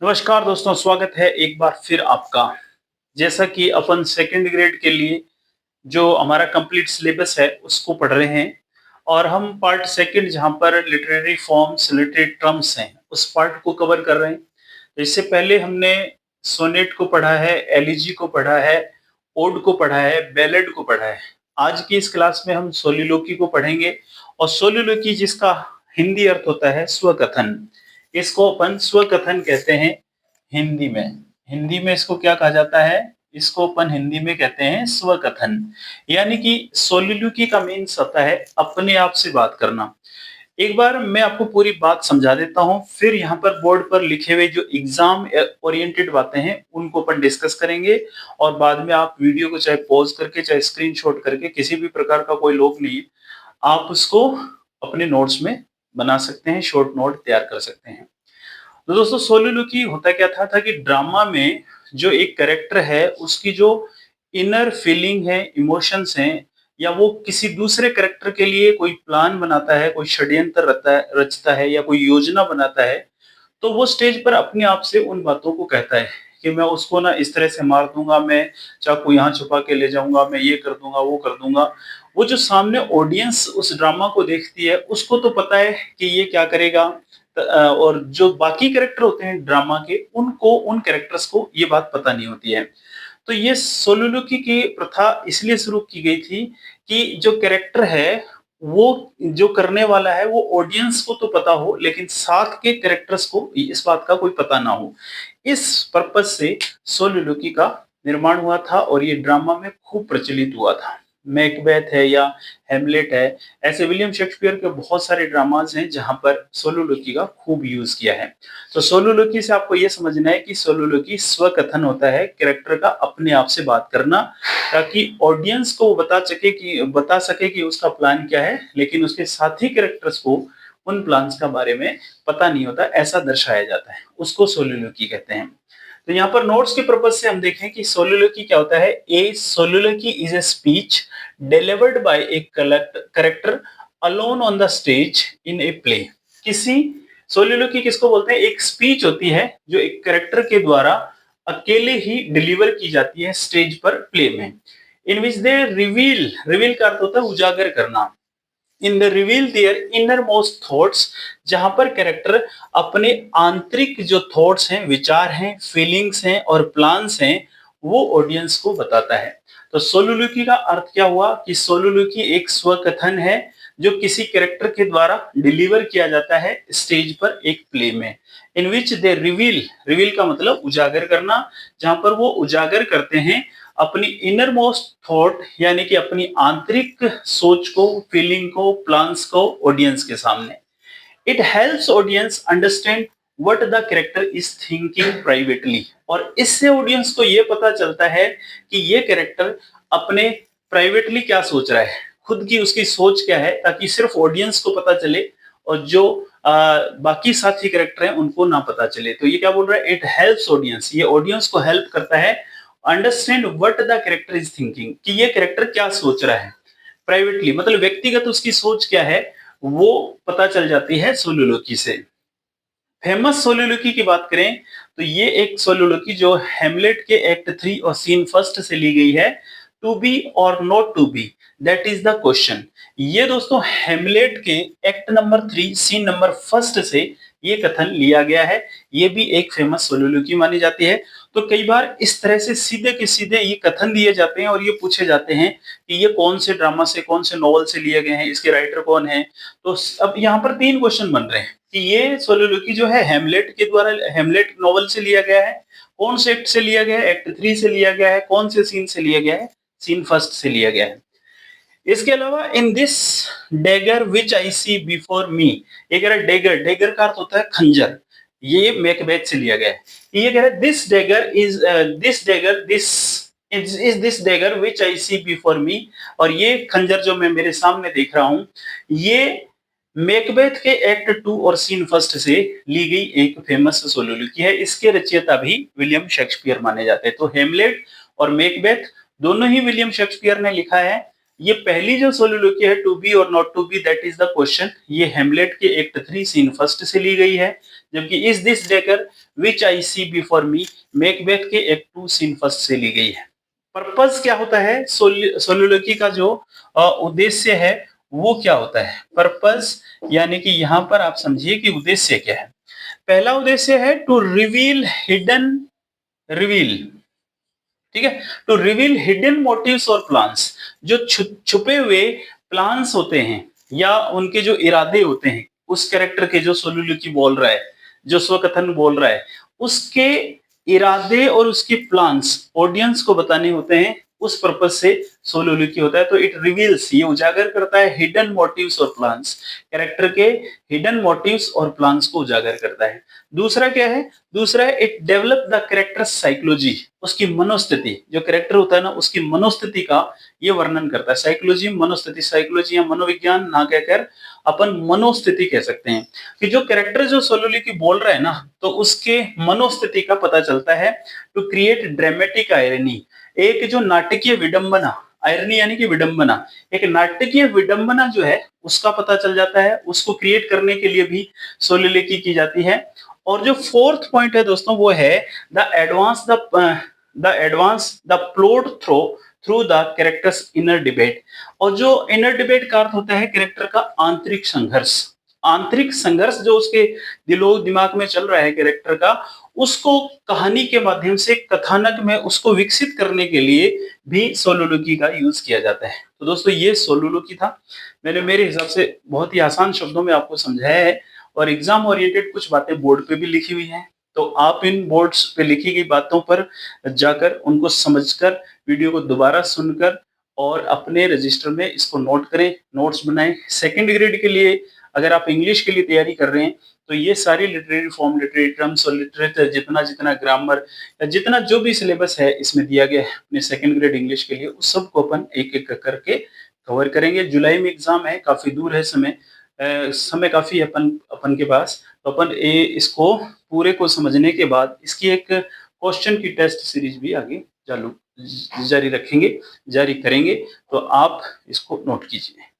नमस्कार दोस्तों, स्वागत है एक बार फिर आपका। जैसा कि अपन सेकंड ग्रेड के लिए जो हमारा कंप्लीट सिलेबस है उसको पढ़ रहे हैं और हम पार्ट सेकंड जहाँ पर लिटरेरी फॉर्म्स, लिटरेरी टर्म्स हैं, उस पार्ट को कवर कर रहे हैं। तो इससे पहले हमने सोनेट को पढ़ा है, एलिजी को पढ़ा है, ओड को पढ़ा है, बैलेड को पढ़ा है। आज की इस क्लास में हम सोलिलोकी को पढ़ेंगे और सोलिलोकी जिसका हिंदी अर्थ होता है स्वकथन। इसको अपन स्वकथन कहते हैं हिंदी में। हिंदी में इसको क्या कहा जाता है? इसको अपन हिंदी में कहते हैं स्वकथन। यानी कि सोलिलोकी का मीन्स होता है अपने आप से बात करना। एक बार मैं आपको पूरी बात समझा देता हूं, फिर यहाँ पर बोर्ड पर लिखे हुए जो एग्जाम ओरिएंटेड बातें हैं उनको अपन डिस्कस करेंगे। और बाद में आप वीडियो को चाहे पॉज करके चाहे स्क्रीनशॉट करके, किसी भी प्रकार का कोई लोग नहीं है, आप उसको अपने नोट्स में बना सकते हैं, शॉर्ट नोट तैयार कर सकते हैं। तो दोस्तों सोलिलोकी होता क्या था कि ड्रामा में जो एक कैरेक्टर है उसकी जो इनर फीलिंग है, इमोशंस हैं, या वो किसी दूसरे कैरेक्टर के लिए कोई प्लान बनाता है, कोई षड्यंत्र रचता है या कोई योजना बनाता है, तो वो स्टेज पर अपने आप से उन बातों को कहता है कि मैं उसको ना इस तरह से मार दूंगा, मैं चाकू यहाँ छुपा के ले जाऊंगा, मैं ये कर दूंगा, वो कर दूंगा। वो जो सामने ऑडियंस उस ड्रामा को देखती है उसको तो पता है कि ये क्या करेगा, और जो बाकी कैरेक्टर होते हैं ड्रामा के, उनको, उन कैरेक्टर्स को ये बात पता नहीं होती है। तो ये सोलिलोकी की प्रथा इसलिए शुरू की गई थी कि जो कैरेक्टर है, वो जो करने वाला है, वो ऑडियंस को तो पता हो लेकिन साथ के कैरेक्टर्स को इस बात का कोई पता ना हो। इस पर्पज से सोलिलोकी का निर्माण हुआ था और ये ड्रामा में खूब प्रचलित हुआ था। मैकबेथ है या हेमलेट है, ऐसे विलियम शेक्सपियर के बहुत सारे ड्रामाज हैं जहां पर सोलिलोकी का खूब यूज किया है। तो सोलिलोकी से आपको ये समझना है कि सोलिलोकी स्वकथन होता है, कैरेक्टर का अपने आप से बात करना, ताकि ऑडियंस को बता सके कि उसका प्लान क्या है, लेकिन उसके साथी कैरेक्टर्स को उन प्लान्स का बारे में पता नहीं होता, ऐसा दर्शाया जाता है, उसको सोलिलोकी कहते हैं। तो यहाँ पर नोट्स के पर्पज से हम देखें कि सोलिलोकी क्या होता है। A soliloquy is a speech delivered by a character alone on the stage in a play. किसी सोलिलोकी किसको बोलते हैं? एक स्पीच होती है जो एक कैरेक्टर के द्वारा अकेले ही डिलीवर की जाती है स्टेज पर, प्ले में। इन विच दे रिवील का अर्थ होता है उजागर करना। In the reveal their inner most thoughts, जहां पर कैरेक्टर अपने आंतरिक जो थॉट्स हैं, विचार हैं, फीलिंग्स हैं और प्लान्स हैं, वो ऑडियंस को बताता है। तो सोलिलोकी का अर्थ क्या हुआ कि सोलिलोकी एक स्वकथन है जो किसी कैरेक्टर के द्वारा डिलीवर किया जाता है स्टेज पर एक प्ले में। इन विच दे रिवील का मतलब उजागर करना, जहां पर वो उजागर करते हैं अपनी इनर मोस्ट थॉट, यानी कि अपनी आंतरिक सोच को, फीलिंग को, प्लान्स को ऑडियंस के सामने। It helps audience understand what the character is thinking privately, और इससे ऑडियंस को यह पता चलता है कि ये कैरेक्टर अपने प्राइवेटली क्या सोच रहा है, खुद की उसकी सोच क्या है, ताकि सिर्फ ऑडियंस को पता चले और जो बाकी साथी कैरेक्टर हैं उनको ना पता चले। तो ये क्या बोल रहा है? इट हेल्प्स ऑडियंस, ये ऑडियंस को हेल्प करता है understand what the character is thinking, कि ये कैरेक्टर क्या सोच रहा है प्राइवेटली, मतलब व्यक्तिगत उसकी सोच क्या है, वो पता चल जाती है सोलिलोकी से। फेमस सोलिलोकी की बात करें तो ये एक सोलिलोकी जो हेमलेट के एक्ट 3 और सीन फर्स्ट से ली गई है। टू बी और not to be, that is the question. ये दोस्तों हेमलेट के act number 3 scene number first से ये कथन लिया गया है। ये भी एक फेमस सोलिलोकी मानी जाती है। तो कई बार इस तरह से सीधे के सीधे ये कथन दिए जाते हैं और ये पूछे जाते हैं कि ये कौन से ड्रामा से, कौन से नॉवल से लिए गए हैं, इसके राइटर कौन है। तो अब यहाँ पर 3 क्वेश्चन बन रहे हैं कि ये सोलिलोकी जो है हेमलेट के द्वारा, हेमलेट नॉवल से लिया गया है, कौन से एक्ट से लिया गया है, एक्ट 3 से लिया गया है, कौन से सीन से लिया गया है, सीन फर्स्ट से लिया गया है। इसके अलावा in this dagger which I see before मी, ये कह रहा है डेगर, डेगर का अर्थ होता है खंजर, ये मैकबेथ से लिया गया है। ये कह रहा है this dagger is this is this dagger which I see before me, और ये खंजर जो मैं मेरे सामने देख रहा हूं, ये मैकबेथ के एक्ट 2 और सीन फर्स्ट से ली गई एक फेमस सोलिलोकी है। इसके रचयिता भी विलियम शेक्सपियर माने जाते हैं। तो हेमलेट और मैकबेथ दोनों ही विलियम शेक्सपियर ने लिखा है। ये पहली जो सोलिलोक्वी है, टू बी और not to be that is the question, ये हेमलेट के एक्ट 3 सीन फर्स्ट से ली गई है। जबकि is this dagger which I see before me, Macbeth के एक्ट 2 सीन फर्स्ट से ली गई है। पर्पस क्या होता है, सोलिलोक्वी का जो उद्देश्य है वो क्या होता है, पर्पस यानी कि यहाँ पर आप समझिए कि उद्देश्य क्या है। पहला उद्देश्य है टू रिवील हिडन, रिवील, ठीक है, टू रिवील हिडन मोटिव्स और प्लान्स, जो छुपे हुए प्लान्स होते हैं या उनके जो इरादे होते हैं उस कैरेक्टर के, जो सोलिलोक्वी बोल रहा है, जो स्वकथन बोल रहा है, उसके इरादे और उसके प्लान्स ऑडियंस को बताने होते हैं, उस पर्पज से सोलिलोक्वी होता है। तो इट रिवील्स, ये उजागर करता है हिडन मोटिव्स और प्लान्स, कैरेक्टर के हिडन मोटिव्स और प्लान्स को उजागर करता है। दूसरा क्या है, दूसरा है it develop the character psychology, उसकी मनोस्थिति, जो कैरेक्टर होता है ना उसकी मनोस्थिति का ये वर्णन करता है। साइकोलॉजी मनोस्थिति, साइकोलॉजी या मनोविज्ञान ना कहकर अपन मनोस्थिति कह सकते हैं कि जो कैरेक्टर जो सोलिलोक्वी बोल रहा है ना, तो उसके मनोस्थिति का पता चलता है। टू क्रिएट ड्रामेटिक आयरनी, एक जो नाटकीय विडंबना, आयरनी यानी कि विडंबना, एक नाटकीय विडंबना जो है उसका पता चल जाता है, उसको क्रिएट करने के लिए भी सोलिलोक्वी की जाती है। और जो फोर्थ पॉइंट है दोस्तों वो है the advance the plot through the characters inner debate. और जो इनर डिबेट का अर्थ होता है कैरेक्टर का आंतरिक संघर्ष, आंतरिक संघर्ष जो उसके दिलो दिमाग में चल रहा है कैरेक्टर का, उसको कहानी के माध्यम से कथानक में उसको विकसित करने के लिए भी सोलिलोक्वी का यूज किया जाता है। तो दोस्तों ये सोलिलोक्वी था, मैंने मेरे हिसाब से बहुत ही आसान शब्दों में आपको समझाया है, और एग्जाम ओरिएंटेड कुछ बातें बोर्ड पे भी लिखी हुई हैं, तो आप इन बोर्ड्स पे लिखी गई बातों पर जाकर उनको समझकर वीडियो को दोबारा सुनकर और अपने रजिस्टर में इसको नोट करें, नोट्स बनाएं। सेकंड ग्रेड के लिए अगर आप इंग्लिश के लिए तैयारी कर रहे हैं तो ये सारी लिटरेरी फॉर्म, लिटरेरी टर्म्स और लिटरेचर, जितना जितना ग्रामर या जितना जो भी सिलेबस है इसमें दिया गया है अपने सेकंड ग्रेड इंग्लिश के लिए, उस सबको अपन एक एक करके कवर करेंगे। जुलाई में एग्जाम है, काफी दूर है समय, समय काफी है अपन अपन के पास, तो अपन इसको पूरे को समझने के बाद इसकी एक क्वेश्चन की टेस्ट सीरीज भी आगे चालू जारी रखेंगे, जारी करेंगे, तो आप इसको नोट कीजिए।